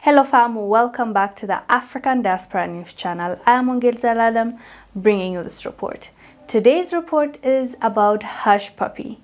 Hello fam, welcome back to the African Diaspora News channel. I am Zalalem, bringing you this report. Today's report is about Hushpuppi.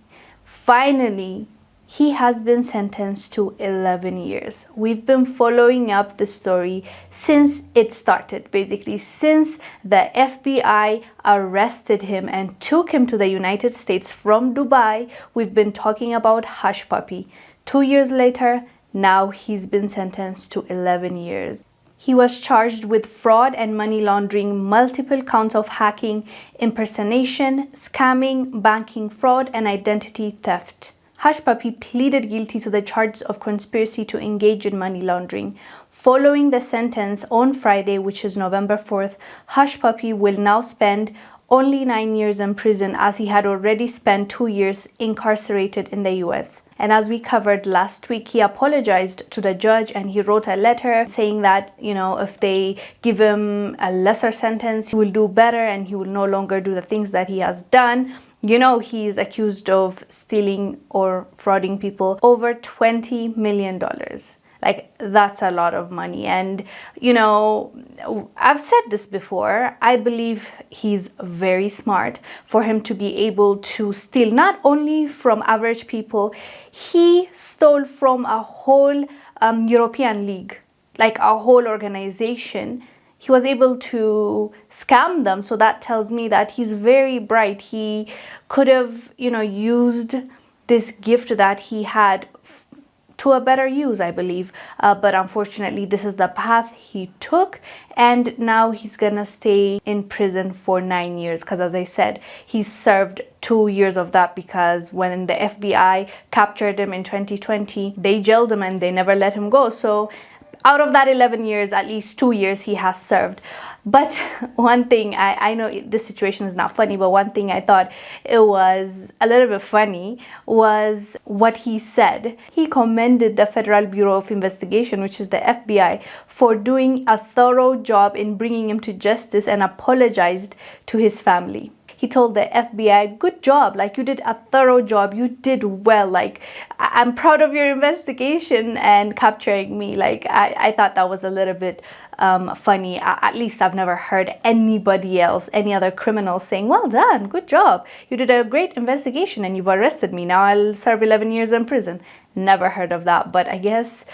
Finally, he has been sentenced to 11 years. We've been following up the story since it started, basically since the FBI arrested him and took him to the United States from Dubai. We've been talking about Hushpuppi. 2 years later, now he's been sentenced to 11 years. He was charged with fraud and money laundering, multiple counts of hacking, impersonation, scamming, banking fraud, and identity theft. Hushpuppi pleaded guilty to the charges of conspiracy to engage in money laundering. Following the sentence on Friday, which is November 4th, Hushpuppi will now spend only 9 years in prison, as he had already spent 2 years incarcerated in the US. And as we covered last week, he apologized to the judge and he wrote a letter saying that, if they give him a lesser sentence, he will do better and he will no longer do the things that he has done. He's accused of stealing or frauding people over $20 million. Like, that's a lot of money. And, I've said this before, I believe he's very smart for him to be able to steal not only from average people, he stole from a whole European league, like a whole organization. He was able to scam them. So that tells me that he's very bright. He could have, used this gift that he had to a better use, I believe. But unfortunately, this is the path he took. And now he's gonna stay in prison for 9 years. Because as I said, he served 2 years of that because when the FBI captured him in 2020, they jailed him and they never let him go. So out of that 11 years, at least 2 years he has served. But one thing, I know this situation is not funny, but one thing I thought it was a little bit funny was what he said. He commended the Federal Bureau of Investigation, which is the FBI, for doing a thorough job in bringing him to justice and apologized to his family. He told the FBI, good job, like you did a thorough job, you did well, like I'm proud of your investigation and capturing me. Like I thought that was a little bit funny. At least I've never heard anybody else, any other criminal saying, well done, good job, you did a great investigation and you've arrested me, now I'll serve 11 years in prison. Never heard of that, but I guess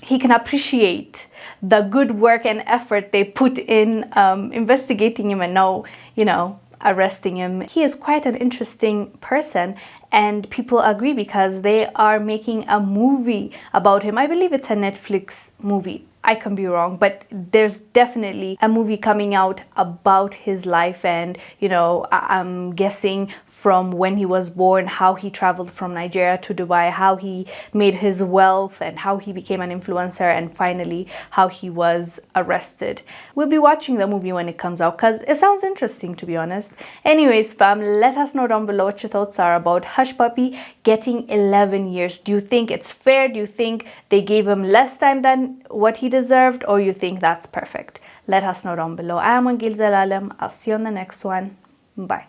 he can appreciate the good work and effort they put in investigating him and now, arresting him. He is quite an interesting person and people agree because they are making a movie about him. I believe it's a Netflix movie. I can be wrong, but there's definitely a movie coming out about his life and, I'm guessing from when he was born, how he traveled from Nigeria to Dubai, how he made his wealth and how he became an influencer and finally how he was arrested. We'll be watching the movie when it comes out because it sounds interesting, to be honest. Anyways, fam, let us know down below what your thoughts are about Hushpuppi getting 11 years. Do you think it's fair? Do you think they gave him less time than what he deserved, or you think that's perfect? Let us know down below. I am Zalalem. I'll see you on the next one. Bye.